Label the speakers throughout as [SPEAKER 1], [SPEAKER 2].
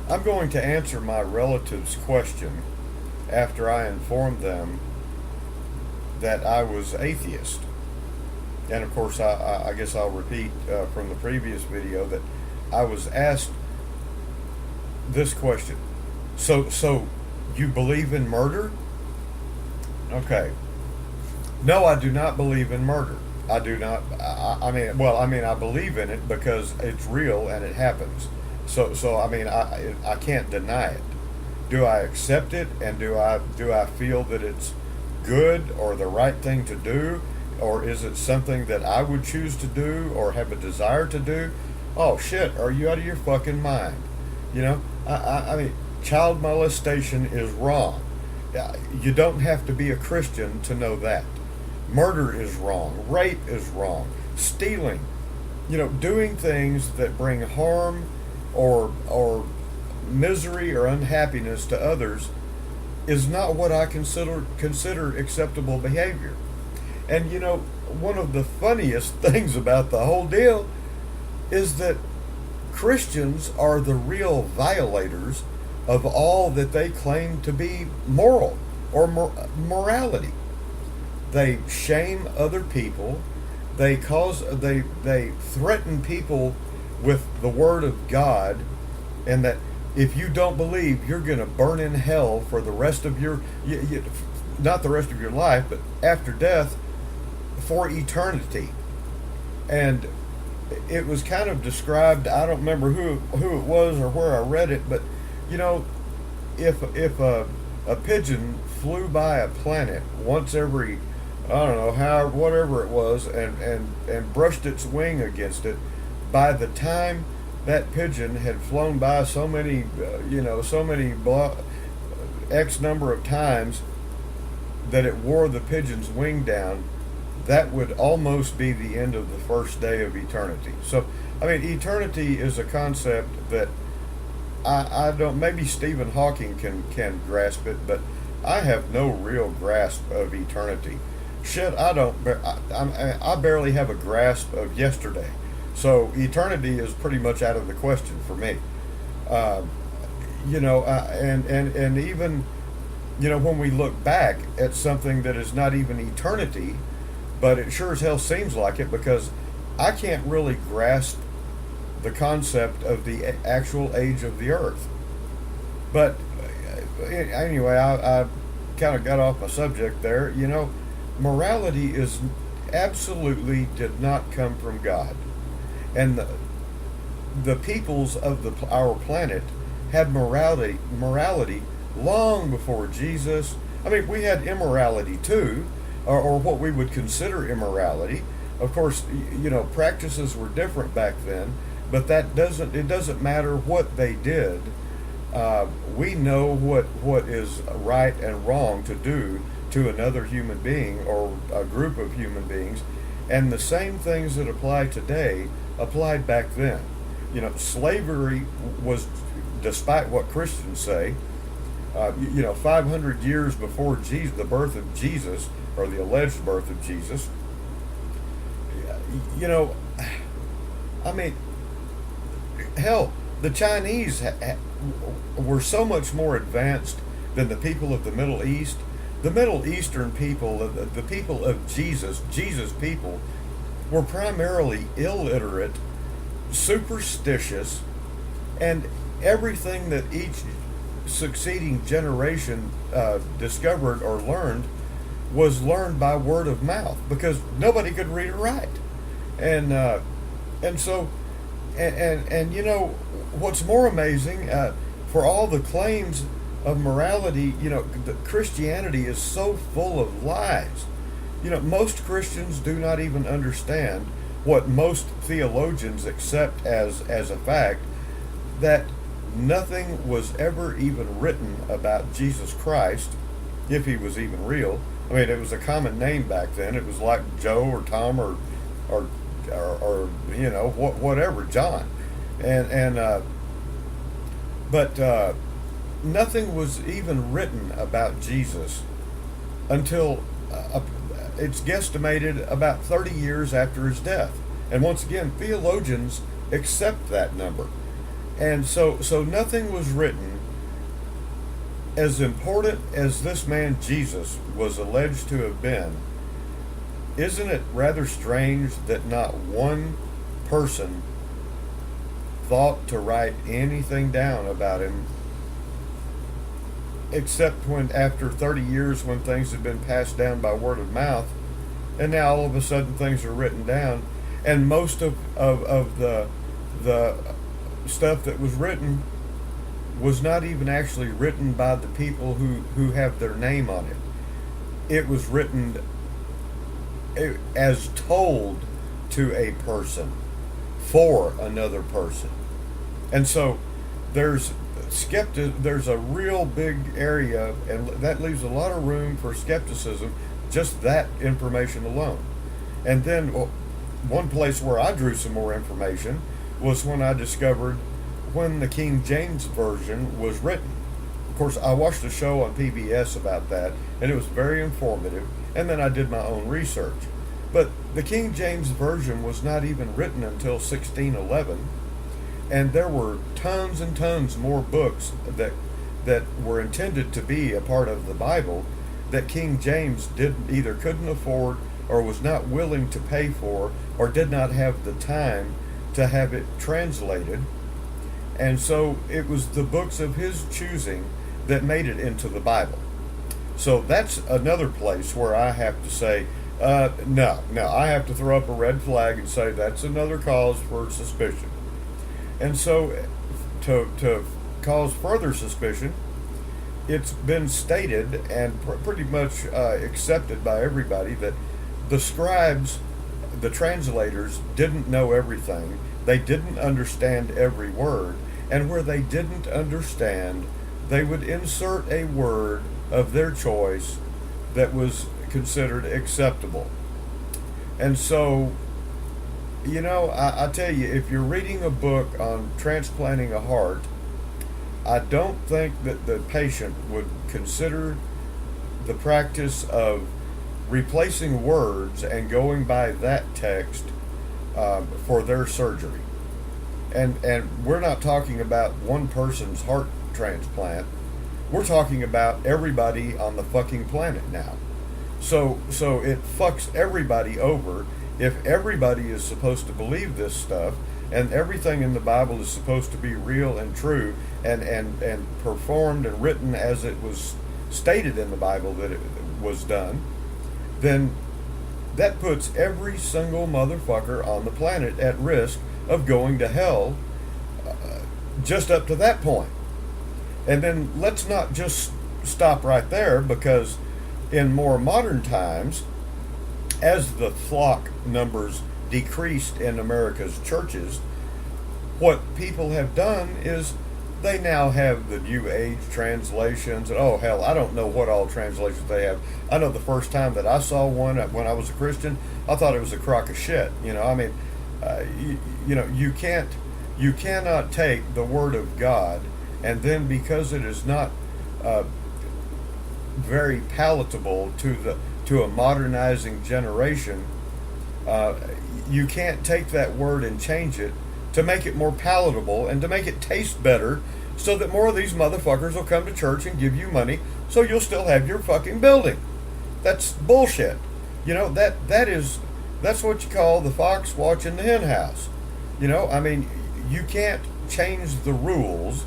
[SPEAKER 1] I'm going to answer my relative's question after I informed them that I was atheist. And of course, I guess I'll repeat from the previous video that I was asked this question. So you believe in murder? Okay. No, I do not believe in murder. I do not. I believe in it because it's real and it happens. I can't deny it. Do I accept it, and do I feel that it's good or the right thing to do, or is it something that I would choose to do or have a desire to do? Oh shit! Are you out of your fucking mind? You know, child molestation is wrong. You don't have to be a Christian to know that. Murder is wrong. Rape is wrong. Stealing, doing things that bring harm or misery or unhappiness to others is not what I consider acceptable behavior. And one of the funniest things about the whole deal is that Christians are the real violators of all that they claim to be moral or morality. They shame other people. They threaten people with the word of God, and that if you don't believe, you're going to burn in hell for the rest of not the rest of your life, but after death, for eternity. And it was kind of described, I don't remember who it was or where I read it, but if a pigeon flew by a planet once every, I don't know, whatever it was, and brushed its wing against it, by the time that pigeon had flown by so many X number of times that it wore the pigeon's wing down, that would almost be the end of the first day of eternity. So, eternity is a concept that I don't, maybe Stephen Hawking can grasp it, but I have no real grasp of eternity. Shit, I barely have a grasp of yesterday. So eternity is pretty much out of the question for me. And even, when we look back at something that is not even eternity, but it sure as hell seems like it, because I can't really grasp the concept of the actual age of the earth. But anyway, I kind of got off my subject there. Morality absolutely did not come from God. And the peoples of our planet had morality long before Jesus. We had immorality too, or what we would consider immorality. Of course, practices were different back then, but it doesn't matter what they did. We know what is right and wrong to do to another human being or a group of human beings, and the same things that apply today applied back then. Slavery was, despite what Christians say, 500 years before the birth of Jesus, or the alleged birth of Jesus. Hell, the Chinese were so much more advanced than the people of the Middle East. The Middle Eastern people, the people of Jesus people, were primarily illiterate, superstitious, and everything that each succeeding generation discovered or learned was learned by word of mouth, because nobody could read or write. What's more amazing, for all the claims of morality, Christianity is so full of lies. Most Christians do not even understand what most theologians accept as a fact, that nothing was ever even written about Jesus Christ, if he was even real. It was a common name back then. It was like Joe or Tom or whatever, John, but nothing was even written about Jesus until it's guesstimated about 30 years after his death. And once again, theologians accept that number. And so nothing was written. As important as this man Jesus was alleged to have been, isn't it rather strange that not one person thought to write anything down about him, except when after 30 years, when things had been passed down by word of mouth, and now all of a sudden things are written down, and most of the stuff that was written was not even actually written by the people who have their name on it. It was written as told to a person for another person. And so there's there's a real big area, and that leaves a lot of room for skepticism, just that information alone. And then one place where I drew some more information was when I discovered when the King James Version was written. Of course, I watched a show on PBS about that, and it was very informative, and then I did my own research. But the King James Version was not even written until 1611, and there were tons and tons more books that were intended to be a part of the Bible that King James either couldn't afford or was not willing to pay for or did not have the time to have it translated. And so it was the books of his choosing that made it into the Bible. So that's another place where I have to say, no, I have to throw up a red flag and say that's another cause for suspicion. And so to cause further suspicion, it's been stated and pretty much accepted by everybody that the scribes, the translators, didn't know everything. They didn't understand every word. And where they didn't understand, they would insert a word of their choice that was considered acceptable. And so, I tell you, if you're reading a book on transplanting a heart, I don't think that the patient would consider the practice of replacing words and going by that text for their surgery. And we're not talking about one person's heart transplant. We're talking about everybody on the fucking planet now. So it fucks everybody over if everybody is supposed to believe this stuff, and everything in the Bible is supposed to be real and true and performed and written as it was stated in the Bible that it was done, then that puts every single motherfucker on the planet at risk of going to hell just up to that point. And then let's not just stop right there, because in more modern times, as the flock numbers decreased in America's churches, what people have done is they now have the New Age translations. Oh, hell, I don't know what all translations they have. I know the first time that I saw one when I was a Christian, I thought it was a crock of shit. You cannot take the Word of God and then, because it is not very palatable to a modernizing generation, you can't take that word and change it to make it more palatable and to make it taste better, so that more of these motherfuckers will come to church and give you money so you'll still have your fucking building. That's bullshit. That's what you call the fox watching the hen house. You can't change the rules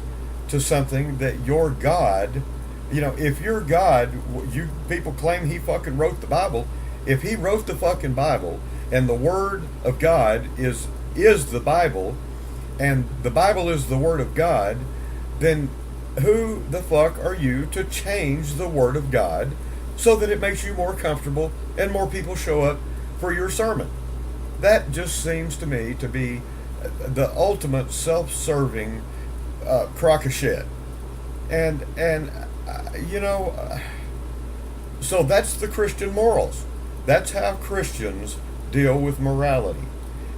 [SPEAKER 1] to something that your God, if your God, you people claim he fucking wrote the Bible. If he wrote the fucking Bible, and the Word of God is the Bible, and the Bible is the Word of God, then who the fuck are you to change the Word of God so that it makes you more comfortable and more people show up for your sermon? That just seems to me to be the ultimate self-serving crock of shit. So that's the Christian morals. That's how Christians deal with morality,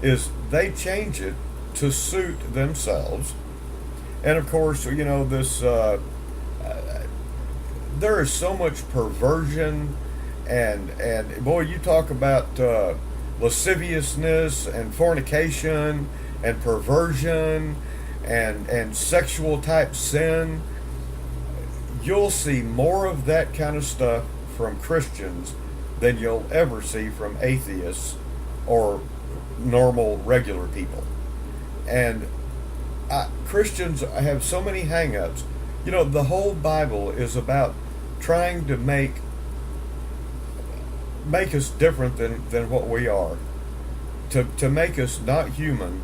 [SPEAKER 1] is they change it to suit themselves. And of course, this there is so much perversion and boy, you talk about lasciviousness and fornication and perversion and sexual type sin. You'll see more of that kind of stuff from Christians than you'll ever see from atheists or normal regular people. And Christians have so many hang-ups. You know, the whole Bible is about trying to make us different than what we are, to make us not human,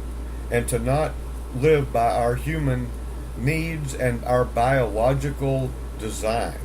[SPEAKER 1] and to not live by our human needs and our biological design.